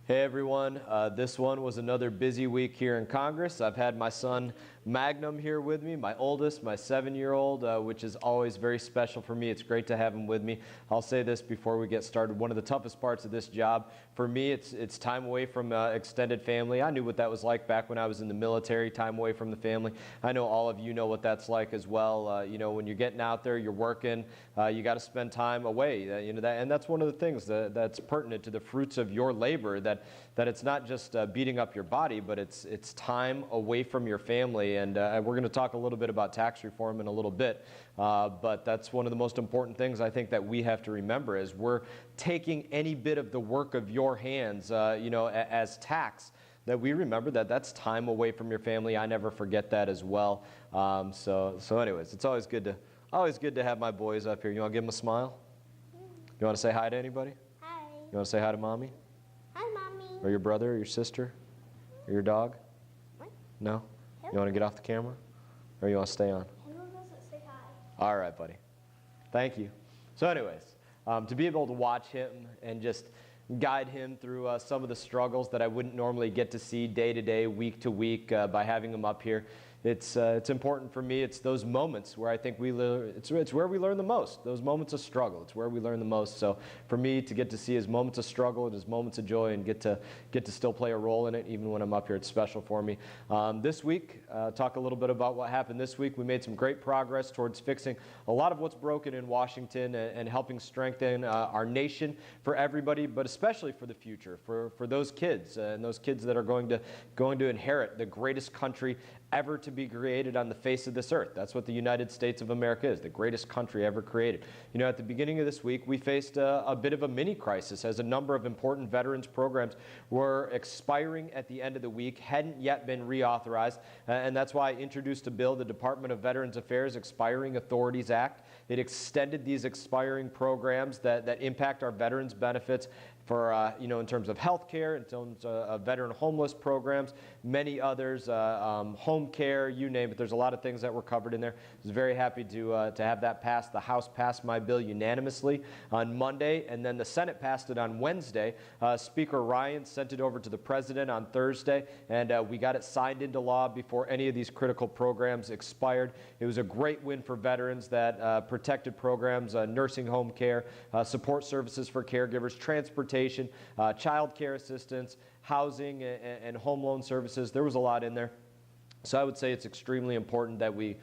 Hey everyone, this one was another busy week here in Congress. I've had my son Magnum here with me, my oldest, my 7-year-old, which is always very special for me. It's great to have him with me. I'll say this before we get started. One of the toughest parts of this job, for me, it's time away from extended family. I knew what that was like back when I was in the military, time away from the family. I know all of you know what that's like as well. You know, when you're getting out there, you're working, you got to spend time away. You know that, and that's one of the things that's pertinent to the fruits of your labor, that it's not just beating up your body, but it's time away from your family. And we're going to talk a little bit about tax reform in a little bit, but that's one of the most important things I think that we have to remember is we're taking any bit of the work of your hands, you know, as tax, that we remember that that's time away from your family. I never forget that as well. So anyways, it's always good to have my boys up here. You want to give them a smile? You want to say hi to anybody? Hi. You want to say hi to Mommy? Hi, Mommy. Or your brother, or your sister, or your dog? What? No? You want to get off the camera? Or you want to stay on? Hello doesn't say hi. All right, buddy. Thank you. So anyways, to be able to watch him and just guide him through some of the struggles that I wouldn't normally get to see day to day, week to week by having him up here, it's important for me. It's those moments where I think it's where we learn the most. Those moments of struggle. It's where we learn the most. So for me to get to see his moments of struggle and his moments of joy and get to still play a role in it, even when I'm up here, it's special for me. This week, talk a little bit about what happened this week. We made some great progress towards fixing a lot of what's broken in Washington and helping strengthen our nation for everybody, but especially for the future, for those kids and those kids that are going to inherit the greatest country ever to be created on the face of this earth. That's what the United States of America is, the greatest country ever created. You know, at the beginning of this week, we faced a bit of a mini crisis as a number of important veterans programs were expiring at the end of the week, hadn't yet been reauthorized, and that's why I introduced a bill, the Department of Veterans Affairs Expiring Authorities Act. It extended these expiring programs that impact our veterans benefits for, you know, in terms of health care, in terms of veteran homeless programs, many others, home care, you name it. There's a lot of things that were covered in there. I was very happy to have that passed. The House passed my bill unanimously on Monday, and then the Senate passed it on Wednesday. Speaker Ryan sent it over to the President on Thursday, and we got it signed into law before any of these critical programs expired. It was a great win for veterans that protected programs, nursing home care, support services for caregivers, transportation, child care assistance, housing, and home loan services. There was a lot in there. So I would say it's extremely important that we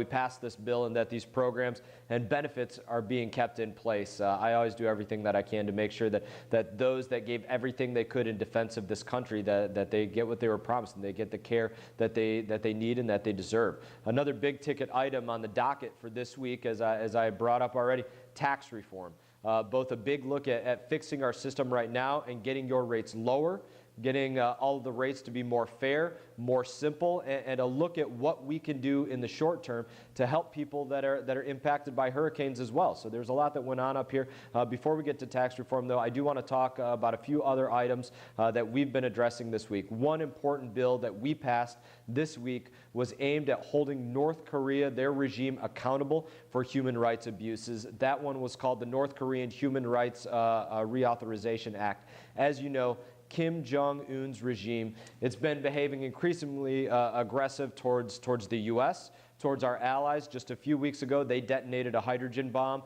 pass this bill and that these programs and benefits are being kept in place. I always do everything that I can to make sure that those that gave everything they could in defense of this country, that they get what they were promised and they get the care that they need and that they deserve. Another big ticket item on the docket for this week, as I brought up already, tax reform. Both a big look at fixing our system right now and getting your rates lower, getting all of the rates to be more fair, more simple, and a look at what we can do in the short term to help people that are impacted by hurricanes as well. So there's a lot that went on up here. Before we get to tax reform, though, I do want to talk about a few other items that we've been addressing this week. One important bill that we passed this week was aimed at holding North Korea, their regime, accountable for human rights abuses. That one was called the North Korean Human Rights Reauthorization Act. As you know, Kim Jong-un's regime, it's been behaving increasingly aggressive towards the U.S., towards our allies. Just a few weeks ago, they detonated a hydrogen bomb.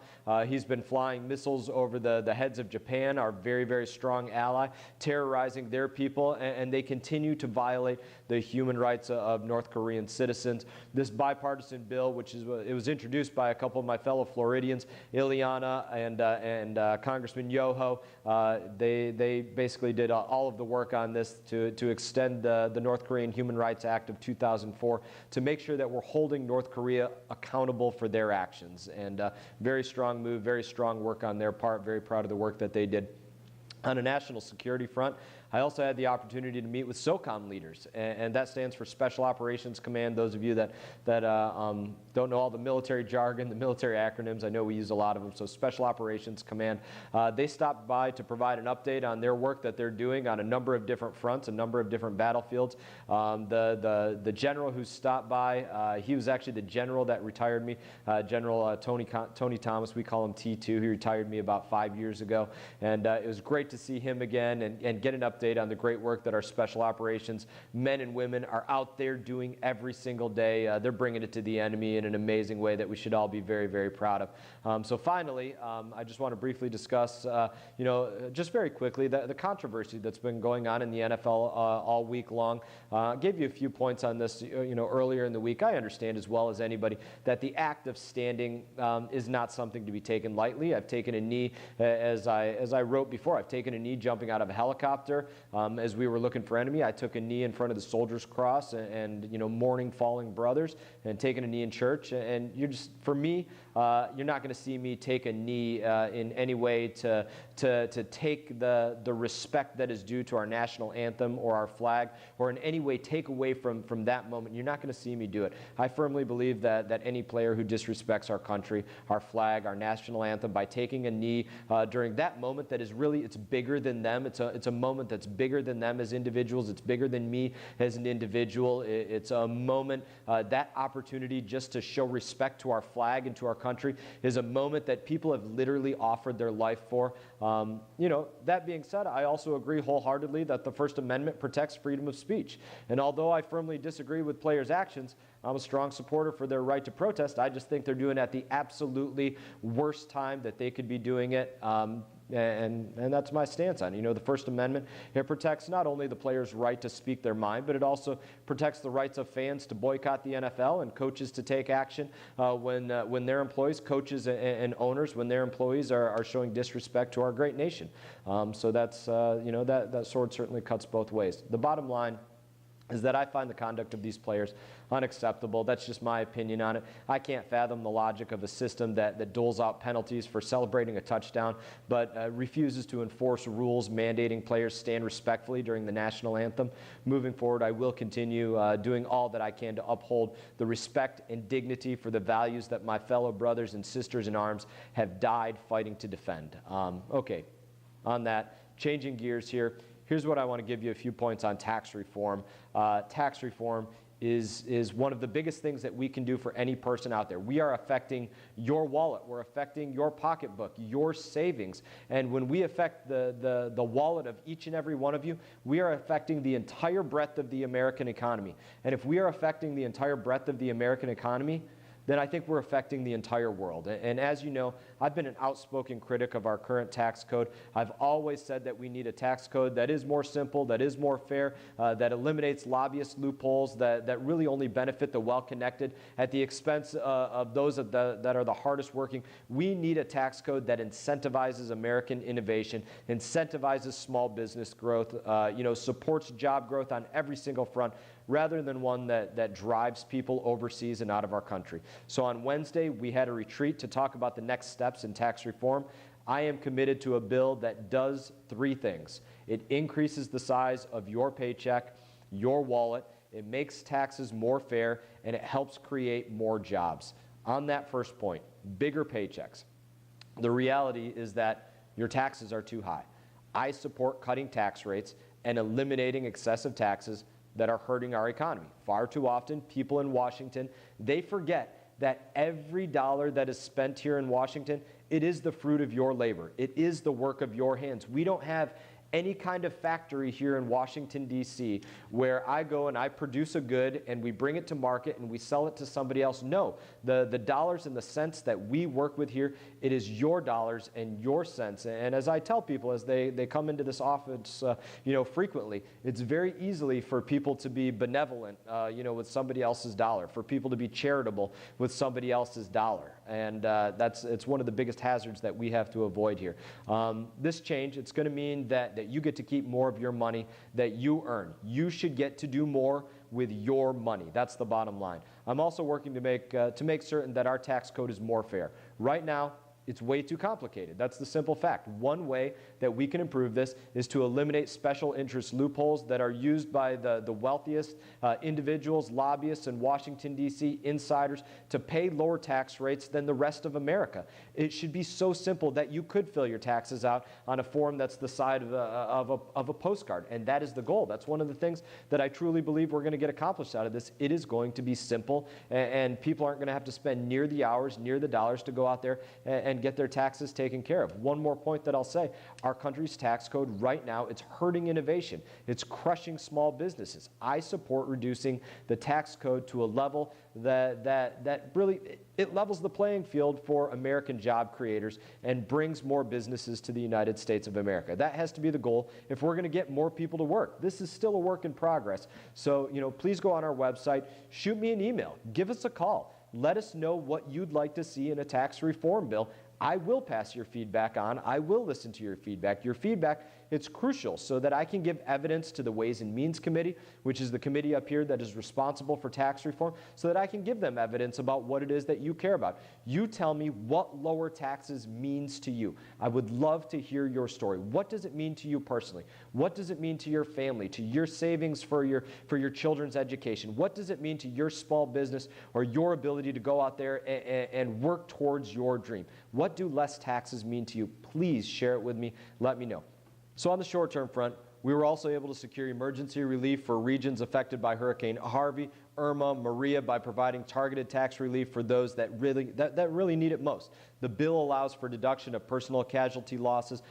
He's been flying missiles over the heads of Japan, our very, very strong ally, terrorizing their people, and they continue to violate the human rights of North Korean citizens. This bipartisan bill, it was introduced by a couple of my fellow Floridians, Ileana and Congressman Yoho. They basically did all of the work on this to extend the North Korean Human Rights Act of 2004 to make sure that we're holding North Korea accountable for their actions. And very strong move, very strong work on their part. Very proud of the work that they did. On a national security front, I also had the opportunity to meet with SOCOM leaders, and that stands for Special Operations Command. Those of you that don't know all the military jargon, the military acronyms, I know we use a lot of them, so Special Operations Command. They stopped by to provide an update on their work that they're doing on a number of different fronts, a number of different battlefields. The general who stopped by, he was actually the general that retired me, General Tony Thomas, we call him T2. He retired me about 5 years ago, and it was great to see him again and get an update update on the great work that our special operations men and women are out there doing every single day. They're bringing it to the enemy in an amazing way that we should all be very, very proud of. So finally, I just want to briefly discuss, just very quickly, the controversy that's been going on in the NFL all week long. Gave you a few points on this, earlier in the week. I understand as well as anybody that the act of standing is not something to be taken lightly. I've taken a knee, as I wrote before, I've taken a knee jumping out of a helicopter. As we were looking for enemy, I took a knee in front of the Soldiers Cross and mourning falling brothers, and taking a knee in church. And for me, you're not going to see me take a knee in any way to take the respect that is due to our national anthem or our flag, or in any way take away from that moment. You're not going to see me do it. I firmly believe that any player who disrespects our country, our flag, our national anthem by taking a knee during that moment that is really, it's bigger than them. It's a moment that's bigger than them as individuals. It's bigger than me as an individual. It's a moment, that opportunity just to show respect to our flag and to our country is a moment that people have literally offered their life for. That being said, I also agree wholeheartedly that the First Amendment protects freedom of speech. And although I firmly disagree with players' actions, I'm a strong supporter for their right to protest. I just think they're doing it at the absolutely worst time that they could be doing it. And that's my stance on it. The First Amendment, it protects not only the players' right to speak their mind, but it also protects the rights of fans to boycott the NFL and coaches to take action when their employees, coaches and owners, when their employees are showing disrespect to our great nation. So that's, that sword certainly cuts both ways. The bottom line is that I find the conduct of these players unacceptable. That's just my opinion on it. I can't fathom the logic of a system that doles out penalties for celebrating a touchdown, but refuses to enforce rules mandating players stand respectfully during the national anthem. Moving forward, I will continue doing all that I can to uphold the respect and dignity for the values that my fellow brothers and sisters in arms have died fighting to defend. Okay, on that, changing gears here, here's what I want to give you a few points on tax reform. Tax reform is one of the biggest things that we can do for any person out there. We are affecting your wallet. We're affecting your pocketbook, your savings. And when we affect the wallet of each and every one of you, we are affecting the entire breadth of the American economy. And if we are affecting the entire breadth of the American economy, then I think we're affecting the entire world. And as you know, I've been an outspoken critic of our current tax code. I've always said that we need a tax code that is more simple, that is more fair, that eliminates lobbyist loopholes, that really only benefit the well-connected at the expense of those that are the hardest working. We need a tax code that incentivizes American innovation, incentivizes small business growth, supports job growth on every single front, rather than one that drives people overseas and out of our country. So on Wednesday, we had a retreat to talk about the next steps in tax reform. I am committed to a bill that does three things. It increases the size of your paycheck, your wallet, it makes taxes more fair, and it helps create more jobs. On that first point, bigger paychecks. The reality is that your taxes are too high. I support cutting tax rates and eliminating excessive taxes that are hurting our economy. Far too often, people in Washington, they forget that every dollar that is spent here in Washington, it is the fruit of your labor. It is the work of your hands. We don't have any kind of factory here in Washington, D.C., where I go and I produce a good and we bring it to market and we sell it to somebody else. No, the dollars and the cents that we work with here, it is your dollars and your cents. And as I tell people as they come into this office, frequently, it's very easily for people to be benevolent, with somebody else's dollar, for people to be charitable with somebody else's dollar. And it's one of the biggest hazards that we have to avoid here. This change, it's going to mean that you get to keep more of your money that you earn. You should get to do more with your money. That's the bottom line. I'm also working to make certain that our tax code is more fair. Right now, it's way too complicated. That's the simple fact. One way that we can improve this is to eliminate special interest loopholes that are used by the wealthiest individuals, lobbyists in Washington, D.C., insiders, to pay lower tax rates than the rest of America. It should be so simple that you could fill your taxes out on a form that's the size of a postcard, and that is the goal. That's one of the things that I truly believe we're going to get accomplished out of this. It is going to be simple, and people aren't going to have to spend near the hours, near the dollars to go out there and and get their taxes taken care of. One more point that I'll say, our country's tax code right now, it's hurting innovation. It's crushing small businesses. I support reducing the tax code to a level that really, it levels the playing field for American job creators and brings more businesses to the United States of America. That has to be the goal if we're going to get more people to work. This is still a work in progress. So, please go on our website, shoot me an email, give us a call. Let us know what you'd like to see in a tax reform bill. I will pass your feedback on. I will listen to your feedback. Your feedback, it's crucial so that I can give evidence to the Ways and Means Committee, which is the committee up here that is responsible for tax reform, so that I can give them evidence about what it is that you care about. You tell me what lower taxes means to you. I would love to hear your story. What does it mean to you personally? What does it mean to your family, to your savings for your children's education? What does it mean to your small business or your ability to go out there and work towards your dream? What do less taxes mean to you? Please share it with me. Let me know. So on the short-term front, we were also able to secure emergency relief for regions affected by Hurricane Harvey, Irma, Maria by providing targeted tax relief for those that really need it most. The bill allows for deduction of personal casualty losses,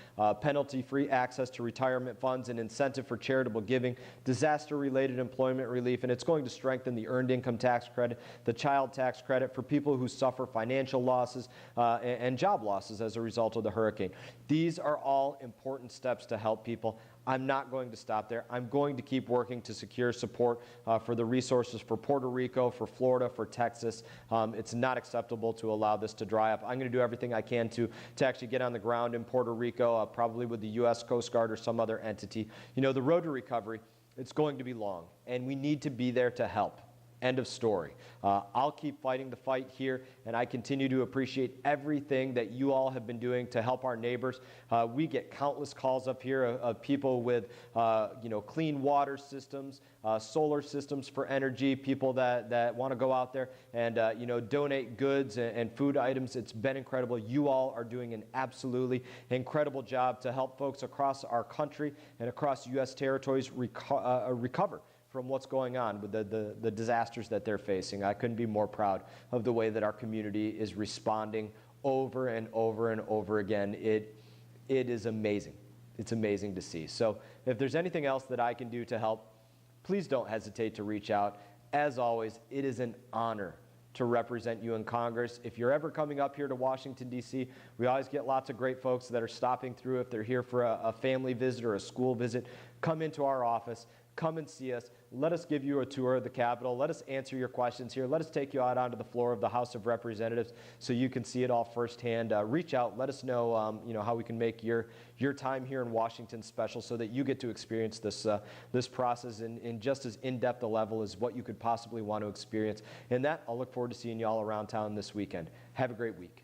penalty-free access to retirement funds, an incentive for charitable giving, disaster-related employment relief, and it's going to strengthen the earned income tax credit, the child tax credit for people who suffer financial losses and job losses as a result of the hurricane. These are all important steps to help people. I'm not going to stop there. I'm going to keep working to secure support for the resources for Puerto Rico, for Florida, for Texas. It's not acceptable to allow this to dry up. I'm going to do everything I can to actually get on the ground in Puerto Rico, probably with the U.S. Coast Guard or some other entity. The road to recovery, it's going to be long, and we need to be there to help. End of story. I'll keep fighting the fight here, and I continue to appreciate everything that you all have been doing to help our neighbors. We get countless calls up here of people with, clean water systems, solar systems for energy, people that want to go out there and, donate goods and food items. It's been incredible. You all are doing an absolutely incredible job to help folks across our country and across U.S. territories recover from what's going on with the disasters that they're facing. I couldn't be more proud of the way that our community is responding over and over and over again. It is amazing. It's amazing to see. So if there's anything else that I can do to help, please don't hesitate to reach out. As always, it is an honor to represent you in Congress. If you're ever coming up here to Washington, D.C., we always get lots of great folks that are stopping through. If they're here for a family visit or a school visit, come into our office. Come and see us. Let us give you a tour of the Capitol. Let us answer your questions here. Let us take you out onto the floor of the House of Representatives so you can see it all firsthand. Reach out. Let us know, how we can make your time here in Washington special so that you get to experience this process in just as in-depth a level as what you could possibly want to experience. And that, I'll look forward to seeing you all around town this weekend. Have a great week.